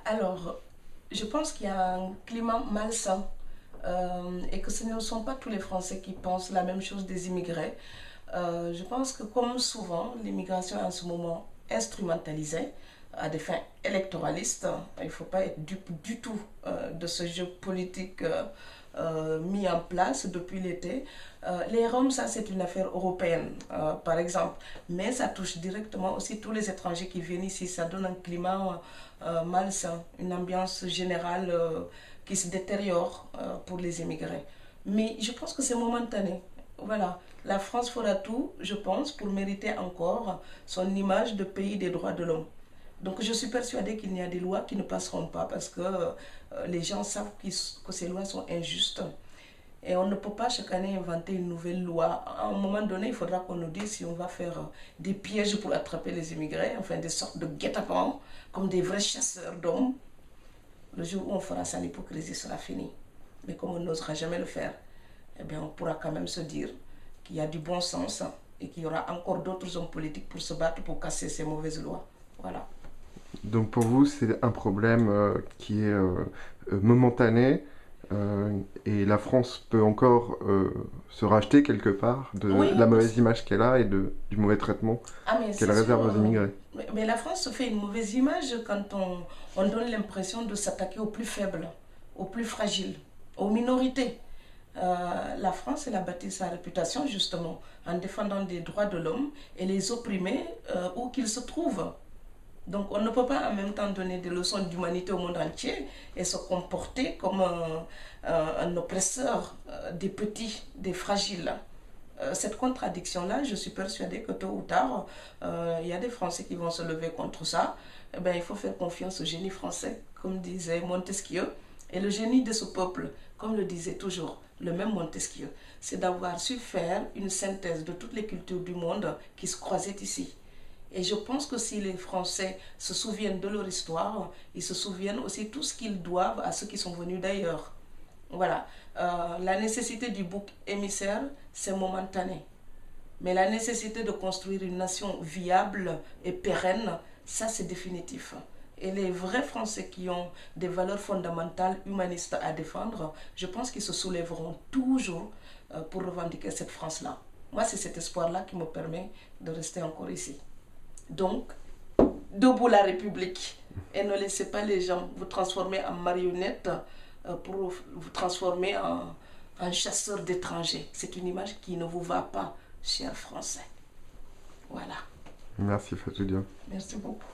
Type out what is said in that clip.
Alors, je pense qu'il y a un climat malsain et que ce ne sont pas tous les Français qui pensent la même chose des immigrés. Je pense que comme souvent, l'immigration est en ce moment instrumentalisée à des fins électoralistes. Il ne faut pas être dupe du tout de ce jeu politique mis en place depuis l'été. Les Roms, ça c'est une affaire européenne, par exemple, mais ça touche directement aussi tous les étrangers qui viennent ici. Ça donne un climat malsain, une ambiance générale qui se détériore pour les immigrés. Mais je pense que c'est momentané. Voilà, la France fera tout, je pense, pour mériter encore son image de pays des droits de l'homme. Donc je suis persuadée qu'il y a des lois qui ne passeront pas parce que les gens savent que ces lois sont injustes. Et on ne peut pas chaque année inventer une nouvelle loi. À un moment donné, il faudra qu'on nous dise si on va faire des pièges pour attraper les immigrés, enfin des sortes de guet-apens, comme des vrais chasseurs d'hommes. Le jour où on fera ça, l'hypocrisie sera finie. Mais comme on n'osera jamais le faire, eh bien on pourra quand même se dire qu'il y a du bon sens et qu'il y aura encore d'autres hommes politiques pour se battre pour casser ces mauvaises lois. Voilà. Donc pour vous, c'est un problème qui est momentané et la France peut encore se racheter quelque part de Oui, la mauvaise image qu'elle a et du mauvais traitement ah mais qu'elle c'est sûr. réserve aux immigrés. Mais la France se fait une mauvaise image quand on donne l'impression de s'attaquer aux plus faibles, aux plus fragiles, aux minorités. La France, elle a bâti sa réputation justement en défendant des droits de l'homme et les opprimés où qu'ils se trouvent. Donc on ne peut pas en même temps donner des leçons d'humanité au monde entier et se comporter comme un oppresseur des petits, des fragiles. Cette contradiction-là, je suis persuadée que tôt ou tard, il y a des Français qui vont se lever contre ça. Eh bien, il faut faire confiance au génie français, comme disait Montesquieu. Et le génie de ce peuple, comme le disait toujours le même Montesquieu, c'est d'avoir su faire une synthèse de toutes les cultures du monde qui se croisaient ici. Et je pense que si les Français se souviennent de leur histoire, ils se souviennent aussi tout ce qu'ils doivent à ceux qui sont venus d'ailleurs. Voilà. La nécessité du bouc émissaire, c'est momentané. Mais la nécessité de construire une nation viable et pérenne, ça c'est définitif. Et les vrais Français qui ont des valeurs fondamentales humanistes à défendre, je pense qu'ils se soulèveront toujours pour revendiquer cette France-là. Moi, c'est cet espoir-là qui me permet de rester encore ici. Donc, debout la République et ne laissez pas les gens vous transformer en marionnette pour vous transformer en chasseur d'étrangers. C'est une image qui ne vous va pas, chers Français. Voilà. Merci Fatou Dia. Merci beaucoup.